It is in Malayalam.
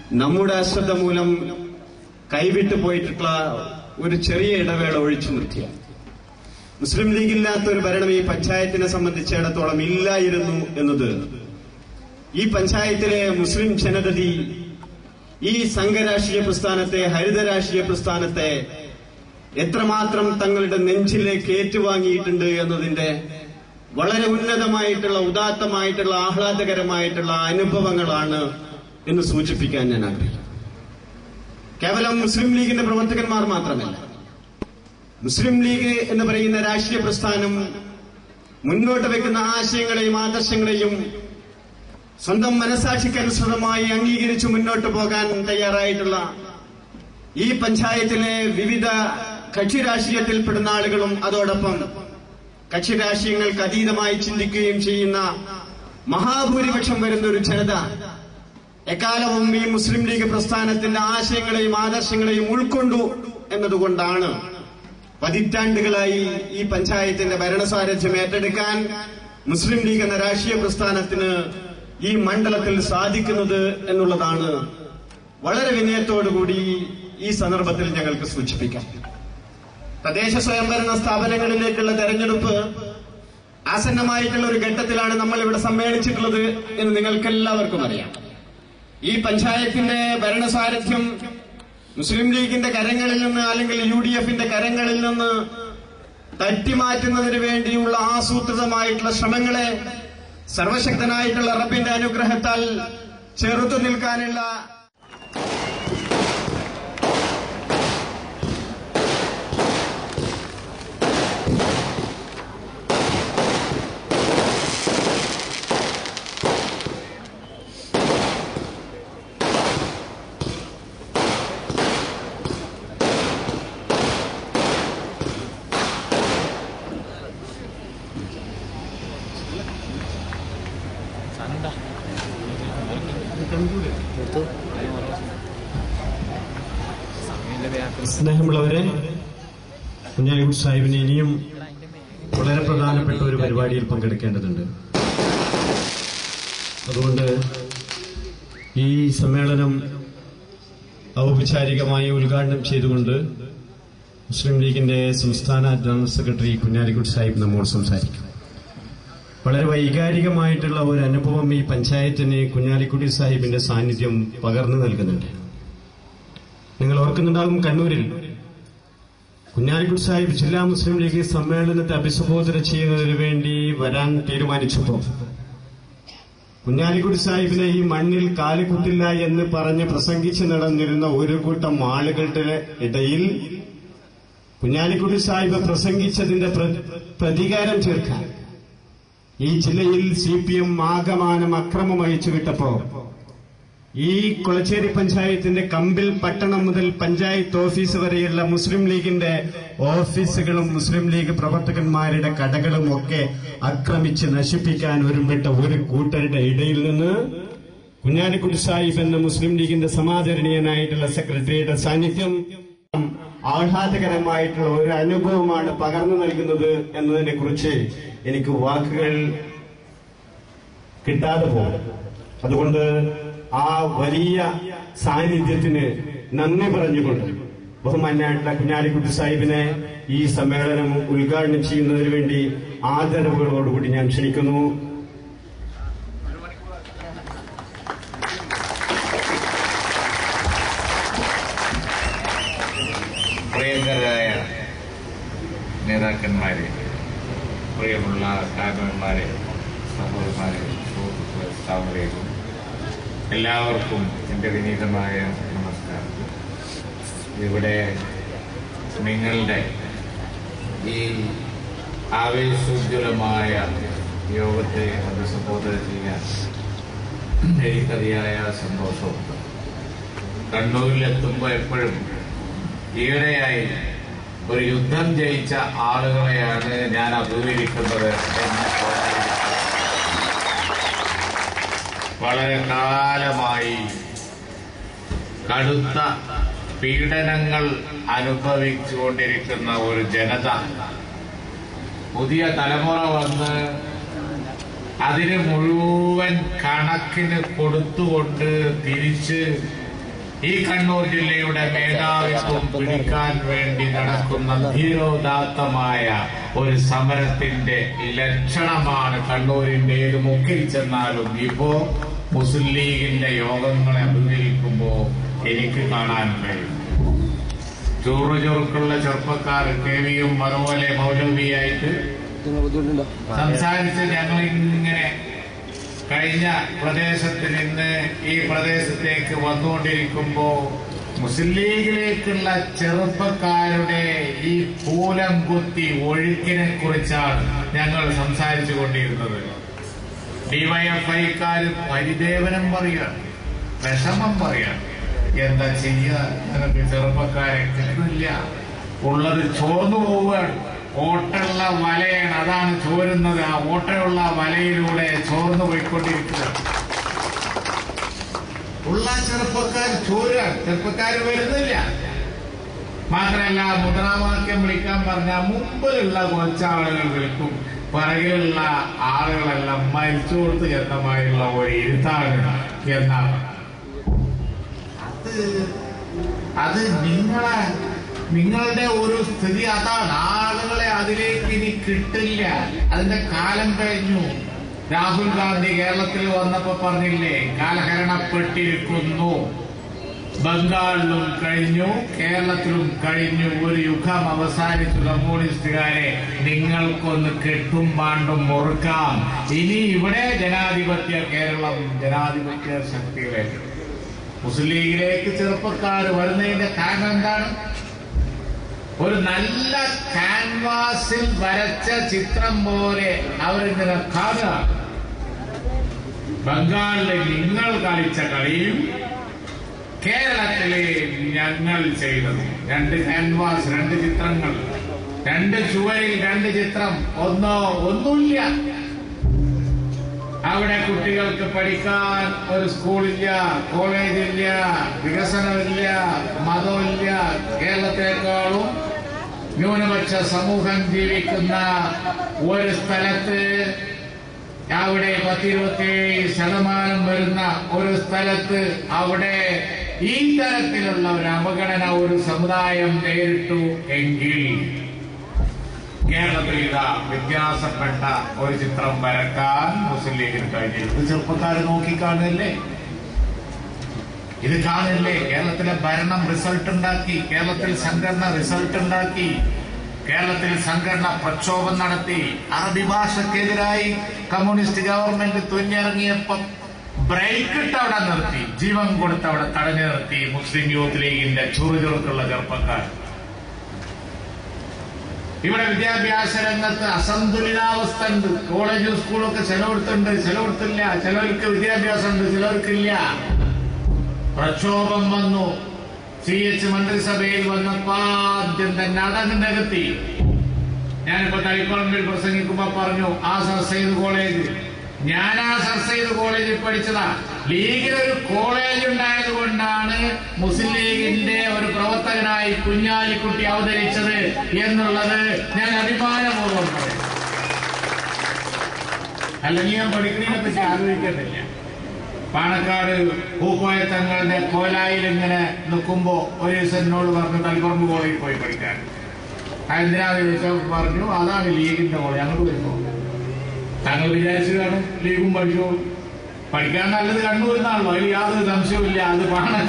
നമ്മുടെ അശ്രദ്ധ മൂലം കൈവിട്ടു പോയിട്ടുള്ള ഒരു ചെറിയ ഇടവേള ഒഴിച്ചു നിർത്തിയ മുസ്ലിം ലീഗില്ലാത്ത ഒരു ഭരണം ഈ പഞ്ചായത്തിനെ സംബന്ധിച്ചിടത്തോളം ഇല്ലായിരുന്നു എന്നത് ഈ പഞ്ചായത്തിലെ മുസ്ലിം ജനതതി ഈ സംഘരാഷ്ട്രീയ പ്രസ്ഥാനത്തെ, ഹരിത രാഷ്ട്രീയ പ്രസ്ഥാനത്തെ എത്രമാത്രം തങ്ങളുടെ നെഞ്ചിലേക്ക് ഏറ്റുവാങ്ങിയിട്ടുണ്ട് എന്നതിന്റെ വളരെ ഉന്നതമായിട്ടുള്ള, ഉദാത്തമായിട്ടുള്ള, ആഹ്ലാദകരമായിട്ടുള്ള അനുഭവങ്ങളാണ് എന്ന് സൂചിപ്പിക്കാൻ ഞാൻ ആഗ്രഹിക്കുന്നു. കേവലം മുസ്ലിം ലീഗിന്റെ പ്രവർത്തകന്മാർ മാത്രമല്ല, മുസ്ലിം ലീഗ് എന്ന് പറയുന്ന രാഷ്ട്രീയ പ്രസ്ഥാനം മുന്നോട്ട് വെക്കുന്ന ആശയങ്ങളെയും ആദർശങ്ങളെയും സ്വന്തം മനസാക്ഷിക്കനുസൃതമായി അംഗീകരിച്ചു മുന്നോട്ട് പോകാൻ തയ്യാറായിട്ടുള്ള ഈ പഞ്ചായത്തിലെ വിവിധ കക്ഷി രാഷ്ട്രീയത്തിൽപ്പെടുന്ന ആളുകളും അതോടൊപ്പം കക്ഷി രാഷ്ട്രീയങ്ങൾക്ക് അതീതമായി ചിന്തിക്കുകയും ചെയ്യുന്ന മഹാഭൂരിപക്ഷം വരുന്ന ഒരു ജനത എക്കാലവും ഈ മുസ്ലിം ലീഗ് പ്രസ്ഥാനത്തിന്റെ ആശയങ്ങളെയും ആദർശങ്ങളെയും ഉൾക്കൊണ്ടു എന്നതുകൊണ്ടാണ് പതിറ്റാണ്ടുകളായി ഈ പഞ്ചായത്തിന്റെ ഭരണസാരഥ്യം ഏറ്റെടുക്കാൻ മുസ്ലിം ലീഗ് എന്ന രാഷ്ട്രീയ പ്രസ്ഥാനത്തിന് ഈ മണ്ഡലത്തിൽ സാധിക്കുന്നത് എന്നുള്ളതാണ് വളരെ വിനയത്തോടുകൂടി ഈ സന്ദർഭത്തിൽ ഞങ്ങൾക്ക് സൂചിപ്പിക്കാം. തദ്ദേശ സ്വയംഭരണ സ്ഥാപനങ്ങളിലേക്കുള്ള തെരഞ്ഞെടുപ്പ് ആസന്നമായിട്ടുള്ള ഒരു ഘട്ടത്തിലാണ് നമ്മൾ ഇവിടെ സമ്മേളിച്ചിട്ടുള്ളത് എന്ന് നിങ്ങൾക്കെല്ലാവർക്കും അറിയാം. ഈ പഞ്ചായത്തിന്റെ ഭരണസാരഥ്യം മുസ്ലിം ലീഗിന്റെ കരങ്ങളിൽ നിന്ന് അല്ലെങ്കിൽ UDFന്റെ കരങ്ങളിൽ നിന്ന് തട്ടിമാറ്റുന്നതിന് വേണ്ടിയുള്ള ആസൂത്രിതമായിട്ടുള്ള ശ്രമങ്ങളെ സർവശക്തനായിട്ടുള്ള റബ്ബിന്റെ അനുഗ്രഹത്താൽ ചെറുത്തു നിൽക്കാനുള്ള സ്നേഹമുള്ളവരെ, കുഞ്ഞാലിക്കുട്ടി സാഹിബിന് ഇനിയും വളരെ പ്രധാനപ്പെട്ട ഒരു പരിപാടിയിൽ പങ്കെടുക്കേണ്ടതുണ്ട്. അതുകൊണ്ട് ഈ സമ്മേളനം ഔപചാരികമായി ഉദ്ഘാടനം ചെയ്തുകൊണ്ട് മുസ്ലിം ലീഗിന്റെ സംസ്ഥാന ജനറൽ സെക്രട്ടറി കുഞ്ഞാലിക്കുട്ടി സാഹിബ് നമ്മോട് സംസാരിക്കും. വളരെ വൈകാരികമായിട്ടുള്ള ഒരു അനുഭവം ഈ പഞ്ചായത്തിന് കുഞ്ഞാലിക്കുട്ടി സാഹിബിന്റെ സാന്നിധ്യം പകർന്നു നൽകുന്നുണ്ട്. നിങ്ങൾ ഓർക്കുന്നുണ്ടാകും, കണ്ണൂരിൽ കുഞ്ഞാലിക്കുട്ടി സാഹിബ് ജില്ലാ മുസ്ലിം ലീഗ് സമ്മേളനത്തെ അഭിസംബോധന ചെയ്യുന്നതിന് വേണ്ടി വരാൻ തീരുമാനിച്ചപ്പോൾ കുഞ്ഞാലിക്കുട്ടി സാഹിബിനെ ഈ മണ്ണിൽ കാലുകുത്തില്ല എന്ന് പറഞ്ഞ് പ്രസംഗിച്ച് നടന്നിരുന്ന ഒരു കൂട്ടം ആളുകളുടെ ഇടയിൽ കുഞ്ഞാലിക്കുട്ടി സാഹിബ് പ്രസംഗിച്ചതിന്റെ പ്രതികാരം തീർക്കാൻ ഈ ജില്ലയിൽ CPM ആകമാനം അക്രമം അഴിച്ചുവിട്ടപ്പോ ഈ കൊളച്ചേരി പഞ്ചായത്തിന്റെ കമ്പിൽ പട്ടണം മുതൽ പഞ്ചായത്ത് ഓഫീസ് വരെയുള്ള മുസ്ലിം ലീഗിന്റെ ഓഫീസുകളും മുസ്ലിം ലീഗ് പ്രവർത്തകന്മാരുടെ കടകളും ഒക്കെ ആക്രമിച്ച് നശിപ്പിക്കാൻ ഒരുമിട്ട ഒരു കൂട്ടരുടെ ഇടയിൽ നിന്ന് കുഞ്ഞാലിക്കുട്ടി സാഹിബ് എന്ന മുസ്ലിം ലീഗിന്റെ സമാദരണീയനായിട്ടുള്ള സെക്രട്ടറിയുടെ സാന്നിധ്യം ആഹ്ലാദകരമായിട്ടുള്ള ഒരു അനുഭവമാണ് പകർന്നു നൽകുന്നത് എന്നതിനെ കുറിച്ച് എനിക്ക് വാക്കുകൾ കിട്ടാതെ പോകും. അതുകൊണ്ട് ആ വലിയ സാന്നിധ്യത്തിന് നന്ദി പറഞ്ഞുകൊണ്ട് ബഹുമാന്യനായിട്ടുള്ള കുഞ്ഞാലിക്കുട്ടി സാഹിബിനെ ഈ സമ്മേളനം ഉദ്ഘാടനം ചെയ്യുന്നതിന് വേണ്ടി ആദരവുകളോടുകൂടി ഞാൻ ക്ഷണിക്കുന്നു. പ്രിയങ്കരായ നേതാക്കന്മാരെ, പ്രിയമുള്ള കാരണവന്മാരെ, സഹോദരന്മാരെ, സുഹൃത്തുക്കളെ, സ്ഥാപകരേക്കും എല്ലാവർക്കും എൻ്റെ വിനീതമായ നമസ്കാരം. ഇവിടെ നിങ്ങളുടെ ഈ ആവേശോജ്വലമായ യോഗത്തെ അഭിസംബോധന ചെയ്യാൻ എനിക്കതിയായ സന്തോഷമുണ്ട്. കണ്ണൂരിലെത്തുമ്പോൾ എപ്പോഴും ഈയിടെയായി ഒരു യുദ്ധം ജയിച്ച ആളുകളെയാണ് ഞാൻ അഭിമുഖീകരിക്കുന്നത്. വളരെ കാലമായി കടുത്ത പീഡനങ്ങൾ അനുഭവിച്ചുകൊണ്ടിരിക്കുന്ന ഒരു ജനത, പുതിയ തലമുറ വന്ന് അതിന് മുഴുവൻ കണക്കിന് കൊടുത്തുകൊണ്ട് തിരിച്ച് ഈ കണ്ണൂർ ജില്ലയുടെ മേധാവിത്വം പിടിക്കാൻ വേണ്ടി നടക്കുന്ന ധീരോദാത്തമായ ഒരു സമരത്തിന്റെ ലക്ഷണമാണ് കണ്ണൂരിന്റെ ഏത് മുക്കിൽ ചെന്നാലും ഇപ്പോ മുസ്ലിം ലീഗിന്റെ യോഗങ്ങളെ അഭിമുഖീകരിക്കുമ്പോ എനിക്ക് കാണാൻ കഴിയും. ചുറുചുറുക്കുള്ള ചെറുപ്പക്കാർ കേവിയും അതുപോലെ മൗലവിയായിട്ട് സംസാരിച്ച് ഞങ്ങളിങ്ങനെ കഴിഞ്ഞ പ്രദേശത്ത് നിന്ന് ഈ പ്രദേശത്തേക്ക് വന്നുകൊണ്ടിരിക്കുമ്പോ മുസ്ലിം ലീഗിലേക്കുള്ള ചെറുപ്പക്കാരുടെ ഈ പൂലം കുത്തി ഒഴുക്കിനെ കുറിച്ചാണ് ഞങ്ങൾ സംസാരിച്ചു കൊണ്ടിരുന്നത്. ഡിവൈഎഫ്ഐക്കാര് പരിദേവനം പറയുകയാണ്, വിഷമം പറയുകയാണ്. എന്താ ചെയ്യുക, നിനക്ക് ചെറുപ്പക്കാരെ കിട്ടുന്നില്ല, ഉള്ളത് ചോർന്നു പോവുകയാണ്. ഓട്ടയുള്ള വലയാണ്, അതാണ് ചോരുന്നത്. ആ ഓട്ടയുള്ള വലയിലൂടെ ചോർന്നു പോയിക്കൊണ്ടിരിക്കുക. ഉള്ള ചെറുപ്പക്കാർ ചോരുകയാണ്, ചെറുപ്പക്കാർ വരുന്നില്ല. മാത്രമല്ല മുദ്രാവാക്യം വിളിക്കാൻ പറഞ്ഞാൽ മുമ്പിലുള്ള കുറച്ചാളുകൾ വിളിക്കും, പിറകിലുള്ള ആളുകളെല്ലാം മരിച്ചു കൊടുത്ത് ചെന്നമായുള്ള ഒരു ഇരുത്താണ് എന്നാണ്. അത് നിങ്ങളുടെ ഒരു സ്ഥിതി അതാണ്. ആളുകളെ അതിലേക്ക് ഇനി കിട്ടില്ല, അതിന്റെ കാലം കഴിഞ്ഞു. രാഹുൽ ഗാന്ധി കേരളത്തിൽ വന്നപ്പോ പറഞ്ഞില്ലേ, കാലഹരണപ്പെട്ടിരിക്കുന്നു. ബംഗാളിലും കഴിഞ്ഞു, കേരളത്തിലും കഴിഞ്ഞു, ഒരു യുഗം അവസാനിച്ചു. കമ്മ്യൂണിസ്റ്റുകാരെ നിങ്ങൾക്കൊന്ന് കെട്ടും പാണ്ടും മുറുക്കാം. ഇനി ഇവിടെ ജനാധിപത്യ കേരളം, ജനാധിപത്യ ശക്തിയിലേക്ക് മുസ്ലിം ലീഗിലേക്ക് ചെറുപ്പക്കാർ വരുന്നതിന്റെ കാരണം എന്താണ്? ഒരു നല്ല ക്യാൻവാസിൽ വരച്ച ചിത്രം പോലെ അവരിങ്ങനെ കാണുക. ബംഗാളിലെ നിങ്ങൾ കളിച്ച കളിയും കേരളത്തിലെ ഞങ്ങൾ ചെയ്തത്. രണ്ട് ക്യാൻവാസ്, രണ്ട് ചിത്രങ്ങൾ, രണ്ട് ചുവരിൽ രണ്ട് ചിത്രം. ഒന്നുമില്ല. അവിടെ കുട്ടികൾക്ക് പഠിക്കാൻ ഒരു സ്കൂളില്ല, കോളേജില്ല, വികസനമില്ല, മതമില്ല. കേരളത്തെക്കാളും ന്യൂനപക്ഷ സമൂഹം ജീവിക്കുന്ന ഒരു സ്ഥലത്ത്, അവിടെ 10-27% വരുന്ന ഒരു സ്ഥലത്ത്, അവിടെ ഈ തരത്തിലുള്ള ഒരു അവഗണന ഒരു സമുദായം നേരിട്ടു എങ്കിൽ കേരളത്തിൽ ഇതാ വ്യത്യാസപ്പെട്ട ഒരു ചിത്രം വരക്കാൻ മുസ്ലിം ലീഗിന് കഴിഞ്ഞിരുന്നു. ചെറുപ്പക്കാർ നോക്കിക്കാണല്ലേ, ഇത് കാണില്ലേ? കേരളത്തിലെ ഭരണം റിസൾട്ട് ഉണ്ടാക്കി, കേരളത്തിൽ സംഘടന റിസൾട്ട് ഉണ്ടാക്കി, കേരളത്തിൽ സംഘടന പ്രക്ഷോഭം നടത്തി. അറബി ഭാഷക്കെതിരായി കമ്മ്യൂണിസ്റ്റ് ഗവൺമെന്റ് തുനിഞ്ഞിറങ്ങിയപ്പം ബ്രേക്ക് ഇട്ട് അവിടെ നിർത്തി, ജീവൻ കൊടുത്ത് അവിടെ തടഞ്ഞു നിർത്തി മുസ്ലിം യൂത്ത് ലീഗിന്റെ ചുറുചുറുക്കുള്ള ചെറുപ്പക്കാർ. ഇവിടെ വിദ്യാഭ്യാസ രംഗത്ത് അസന്തുലിതാവസ്ഥ ഉണ്ട്. കോളേജും സ്കൂളൊക്കെ ചിലവിടത്തുണ്ട്, ചിലവിടത്തില്ല. ചിലർക്ക് വിദ്യാഭ്യാസം ഉണ്ട്, ചിലർക്കില്ല. പ്രക്ഷോഭം വന്നു. CH മന്ത്രിസഭയിൽ വന്നപ്പോ ആദ്യം തന്നെ അടങ്ങി. ഞാനിപ്പോ തളിപ്പറമ്പിൽ പ്രസംഗിക്കുമ്പോ പറഞ്ഞു, ആ സർ സെയ്ദ് കോളേജ്, ഞാൻ ആ സർ സെയ്ദ് കോളേജിൽ പഠിച്ചതാ. ലീഗിനൊരു കോളേജ് ഉണ്ടായത് കൊണ്ടാണ് മുസ്ലിം ലീഗിന്റെ ഒരു പ്രവർത്തകനായി കുഞ്ഞാലിക്കുട്ടി അവതരിച്ചത് എന്നുള്ളത് ഞാൻ അഭിമാനപൂർവ്വം പറയും. അല്ലെങ്കിൽ ഞാൻ പഠിക്കുന്നതിനെ പറ്റി ആലോചിക്കുന്നില്ല. പാണക്കാട് പൂക്കോയ തങ്ങളുടെ കോലായിൽ ഇങ്ങനെ നിൽക്കുമ്പോ ഒരു ദിവസം എന്നോട് പറഞ്ഞു തളിപ്പറമ്പ് കോളേജിൽ പോയി പഠിക്കാൻ. എന്തിനാന്ന് ചോദിച്ചാൽ പറഞ്ഞു, അതാണ് ലീഗിന്റെ കോളേജ്, ഞങ്ങൾ വരുമ്പോ താങ്കൾ വിചാരിച്ചതാണ് ലീഗും പഠിച്ചോളൂ. പഠിക്കാൻ നല്ലത് കണ്ണൂരിൽ നിന്നാണല്ലോ, അതിൽ യാതൊരു സംശയവും ഇല്ല. അത് പാണക്കാട്